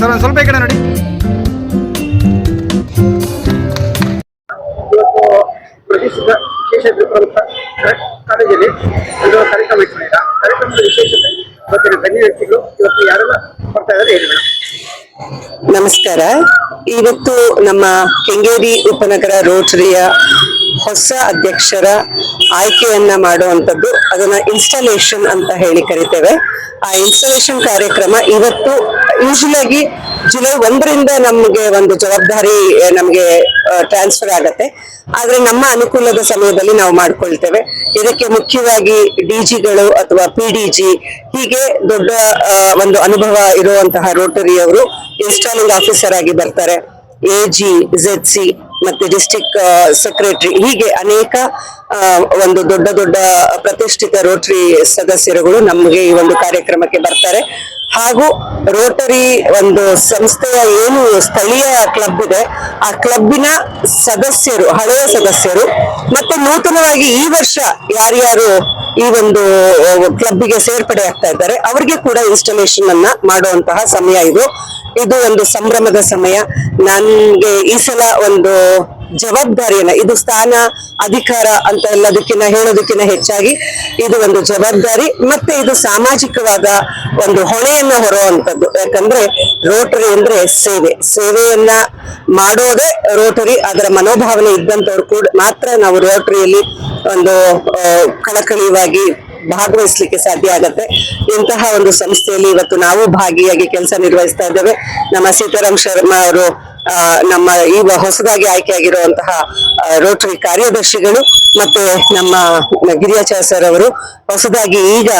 Sir ಒಂದು ಸ್ವಲ್ಪ ಈ ಕಡೆ ನೋಡಿ. ಪ್ರತಿಷ್ಠಿತ ವಿಶೇಷ ಪ್ರಮುಖ ಕಾಲೇಜಲ್ಲಿ ಒಂದು ಕಾರ್ಯಕ್ರಮ ಇಟ್ಕೊಂಡಿಲ್ಲ. ಕಾರ್ಯಕ್ರಮದ ವಿಶೇಷತೆ ಇವತ್ತಿನ ಗಣ್ಯ ವ್ಯಕ್ತಿಗಳು ಇವತ್ತು ಯಾರೆಲ್ಲ ಬರ್ತಾ ಇದ್ದಾರೆ ಹೇಳಿ ಮೇಡಮ್. ನಮಸ್ಕಾರ. ಇವತ್ತು ನಮ್ಮ ಕೆಂಗೇರಿ ಉಪನಗರ ರೋಟರಿಯ ಹೊಸ ಅಧ್ಯಕ್ಷರ ಆಯ್ಕೆಯನ್ನ ಮಾಡುವಂಥದ್ದು, ಅದನ್ನ ಇನ್ಸ್ಟಾಲೇಷನ್ ಅಂತ ಹೇಳಿ ಕರಿತೇವೆ. ಆ ಇನ್ಸ್ಟಾಲೇಷನ್ ಕಾರ್ಯಕ್ರಮ ಇವತ್ತು ಯೂಶುವಲ್ ಆಗಿ ಜುಲೈ 1ರಿಂದ ನಮಗೆ ಒಂದು ಜವಾಬ್ದಾರಿ ನಮಗೆ ಟ್ರಾನ್ಸ್ಫರ್ ಆಗತ್ತೆ. ಆದ್ರೆ ನಮ್ಮ ಅನುಕೂಲದ ಸಮಯದಲ್ಲಿ ನಾವು ಮಾಡ್ಕೊಳ್ತೇವೆ. ಇದಕ್ಕೆ ಮುಖ್ಯವಾಗಿ ಡಿಜಿಗಳು ಅಥವಾ PDG ಹೀಗೆ ದೊಡ್ಡ ಒಂದು ಅನುಭವ ಇರುವಂತಹ ರೋಟರಿಯವರು ಇನ್ಸ್ಟಾಲಿಂಗ್ ಆಫೀಸರ್ ಆಗಿ ಬರ್ತಾರೆ. AG, ZC ಮತ್ತೆ ಡಿಸ್ಟ್ರಿಕ್ಟ್ ಸೆಕ್ರೆಟರಿ ಹೀಗೆ ಅನೇಕ ಒಂದು ದೊಡ್ಡ ದೊಡ್ಡ ಪ್ರತಿಷ್ಠಿತ ರೋಟರಿ ಸದಸ್ಯರುಗಳು ನಮಗೆ ಈ ಒಂದು ಕಾರ್ಯಕ್ರಮಕ್ಕೆ ಬರ್ತಾರೆ. ಹಾಗೂ ರೋಟರಿ ಒಂದು ಸಂಸ್ಥೆಯ ಏನು ಸ್ಥಳೀಯ ಕ್ಲಬ್ ಇದೆ, ಆ ಕ್ಲಬ್ಬಿನ ಸದಸ್ಯರು, ಹಳೆಯ ಸದಸ್ಯರು ಮತ್ತೆ ನೂತನವಾಗಿ ಈ ವರ್ಷ ಯಾರ್ಯಾರು ಈ ಒಂದು ಕ್ಲಬ್ಗೆ ಸೇರ್ಪಡೆ ಆಗ್ತಾ ಇದ್ದಾರೆ ಅವರಿಗೆ ಕೂಡ ಇನ್ಸ್ಟಾಲೇಷನ್ ಅನ್ನ ಮಾಡುವಂತಹ ಸಮಯ ಇದು ಒಂದು ಸಂಭ್ರಮದ ಸಮಯ. ನನ್ಗೆ ಈ ಸಲ ಒಂದು ಜವಾಬ್ದಾರಿಯನ್ನ, ಇದು ಸ್ಥಾನ ಅಧಿಕಾರ ಅಂತ ಎಲ್ಲದಕ್ಕಿಂತ ಹೇಳೋದಕ್ಕಿಂತ ಹೆಚ್ಚಾಗಿ ಇದು ಒಂದು ಜವಾಬ್ದಾರಿ ಮತ್ತೆ ಇದು ಸಾಮಾಜಿಕವಾದ ಒಂದು ಹೊಣೆಯನ್ನ ಹೊರುವಂತದ್ದು. ಯಾಕಂದ್ರೆ ರೋಟರಿ ಅಂದ್ರೆ ಸೇವೆಯನ್ನ ಮಾಡೋದೇ ರೋಟರಿ. ಅದರ ಮನೋಭಾವನೆ ಇದ್ದಂತವ್ರು ಕೂಡ ಮಾತ್ರ ನಾವು ರೋಟರಿಯಲ್ಲಿ ಒಂದು ಕಳಕಳಿಯಾಗಿ ಭಾಗವಹಿಸ್ಲಿಕ್ಕೆ ಸಾಧ್ಯ ಆಗತ್ತೆ. ಇಂತಹ ಒಂದು ಸಂಸ್ಥೆಯಲ್ಲಿ ಇವತ್ತು ನಾವು ಭಾಗಿಯಾಗಿ ಕೆಲಸ ನಿರ್ವಹಿಸ್ತಾ ಇದ್ದೇವೆ. ನಮ್ಮ ಸೀತಾರಾಮ್ ಶರ್ಮಾ ಅವರು ನಮ್ಮ ಈಗ ಹೊಸದಾಗಿ ಆಯ್ಕೆಯಾಗಿರುವಂತಹ ರೋಟರಿ ಕಾರ್ಯದರ್ಶಿಗಳು ಮತ್ತೆ ನಮ್ಮ ಗಿರಿಯಾಚಾರ್ಯ ಸರ್ ಅವರು ಹೊಸದಾಗಿ ಈಗ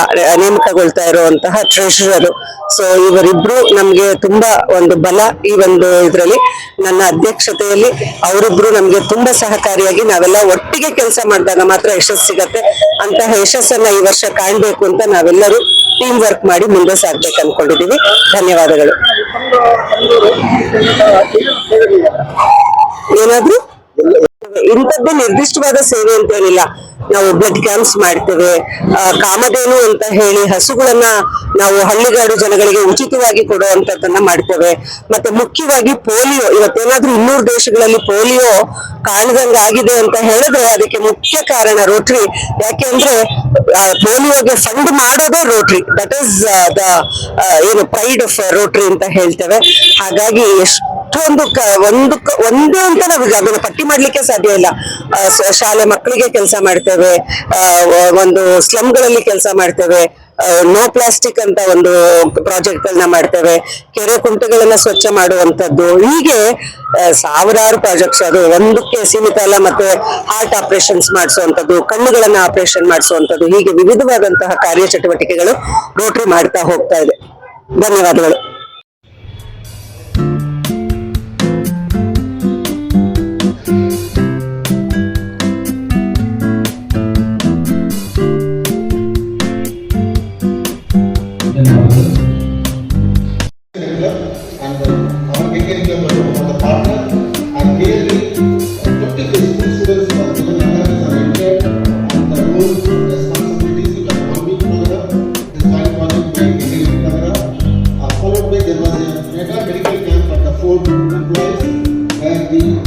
ನೇಮಕಗೊಳ್ತಾ ಇರುವಂತಹ ಟ್ರೆಷರರು. ಸೊ ಇವರಿಬ್ರು ನಮ್ಗೆ ತುಂಬಾ ಒಂದು ಬಲ ಈ ಒಂದು ಇದರಲ್ಲಿ. ನನ್ನ ಅಧ್ಯಕ್ಷತೆಯಲ್ಲಿ ಅವರಿಬ್ರು ನಮ್ಗೆ ತುಂಬಾ ಸಹಕಾರಿಯಾಗಿ ನಾವೆಲ್ಲ ಒಟ್ಟಿಗೆ ಕೆಲಸ ಮಾಡಿದಾಗ ಮಾತ್ರ ಯಶಸ್ಸು ಸಿಗತ್ತೆ. ಅಂತಹ ಯಶಸ್ಸನ್ನ ಈ ವರ್ಷ ಕಾಣ್ಬೇಕು ಅಂತ ನಾವೆಲ್ಲರೂ ಟೀಮ್ ವರ್ಕ್ ಮಾಡಿ ಮುಂದೆ ಸಾಗ್ಬೇಕು ಅನ್ಕೊಂಡಿದೀವಿ. ಧನ್ಯವಾದಗಳು. ಏನಾದ್ರು ಇಂಥದ್ದೇ ನಿರ್ದಿಷ್ಟವಾದ ಸೇವೆ ಅಂತ ಏನಿಲ್ಲ. ನಾವು ಬ್ಲಡ್ ಕ್ಯಾಂಪ್ಸ್ ಮಾಡ್ತೇವೆ, ಕಾಮಧೇನು ಅಂತ ಹೇಳಿ ಹಸುಗಳನ್ನ ನಾವು ಹಳ್ಳಿಗಾಡು ಜನಗಳಿಗೆ ಉಚಿತವಾಗಿ ಕೊಡುವಂತದ್ದನ್ನ ಮಾಡ್ತೇವೆ. ಮತ್ತೆ ಮುಖ್ಯವಾಗಿ ಪೋಲಿಯೋ, ಇವತ್ತೇನಾದ್ರೂ 200 ದೇಶಗಳಲ್ಲಿ ಪೋಲಿಯೋ ಕಾಣದಂಗಾಗಿದೆ ಅಂತ ಹೇಳಿದ್ರೆ ಅದಕ್ಕೆ ಮುಖ್ಯ ಕಾರಣ ರೋಟರಿ. ಯಾಕೆಂದ್ರೆ ಪೋಲಿಯೋಗೆ ಫಂಡ್ ಮಾಡೋದೇ ರೋಟರಿ. ದಟ್ ಈಸ್ ದ ಏನು ಪ್ರೈಡ್ ಆಫ್ ರೋಟರಿ ಅಂತ ಹೇಳ್ತೇವೆ. ಹಾಗಾಗಿ ಎಷ್ಟೊಂದು ಒಂದೇ ಅಂತ ನಾವೀಗ ಅದನ್ನ ಪಟ್ಟಿ ಮಾಡ್ಲಿಕ್ಕೆ ಸಾಧ್ಯ ಇಲ್ಲ. ಶಾಲೆ ಮಕ್ಕಳಿಗೆ ಕೆಲಸ ಮಾಡ್ತೇವೆ, ಒಂದು ಸ್ಲಮ್ಗಳಲ್ಲಿ ಕೆಲಸ ಮಾಡ್ತೇವೆ, ನೋ ಪ್ಲಾಸ್ಟಿಕ್ ಅಂತ ಒಂದು ಪ್ರಾಜೆಕ್ಟ್ ಗಳನ್ನ ಮಾಡ್ತೇವೆ, ಕೆರೆ ಕುಂಟೆಗಳನ್ನ ಸ್ವಚ್ಛ ಮಾಡುವಂತದ್ದು, ಹೀಗೆ ಸಾವಿರಾರು ಪ್ರಾಜೆಕ್ಟ್ಸ್. ಅದು ಒಂದಕ್ಕೆ ಸೀಮಿತ ಅಲ್ಲ. ಮತ್ತೆ ಹಾರ್ಟ್ ಆಪರೇಷನ್ಸ್ ಮಾಡಿಸುವಂತದ್ದು, ಕಣ್ಣುಗಳನ್ನ ಆಪರೇಷನ್ ಮಾಡಿಸುವಂತದ್ದು, ಹೀಗೆ ವಿವಿಧವಾದಂತಹ ಕಾರ್ಯಚಟುವಟಿಕೆಗಳು ರೋಟರಿ ಮಾಡ್ತಾ ಹೋಗ್ತಾ ಇದೆ. ಧನ್ಯವಾದಗಳು.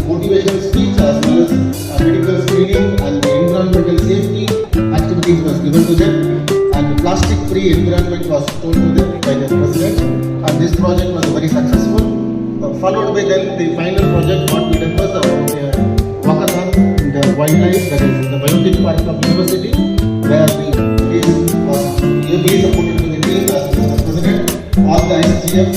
Motivational speech as well as medical screening and the environmental safety activities was given to them, and the plastic free environment was told to them by the president, and this project was very successful. Followed by then the final project what we did was about the walkathon in the wildlife, that is in the Biotic Park of University, where the is supported to the team as the president, all the SGF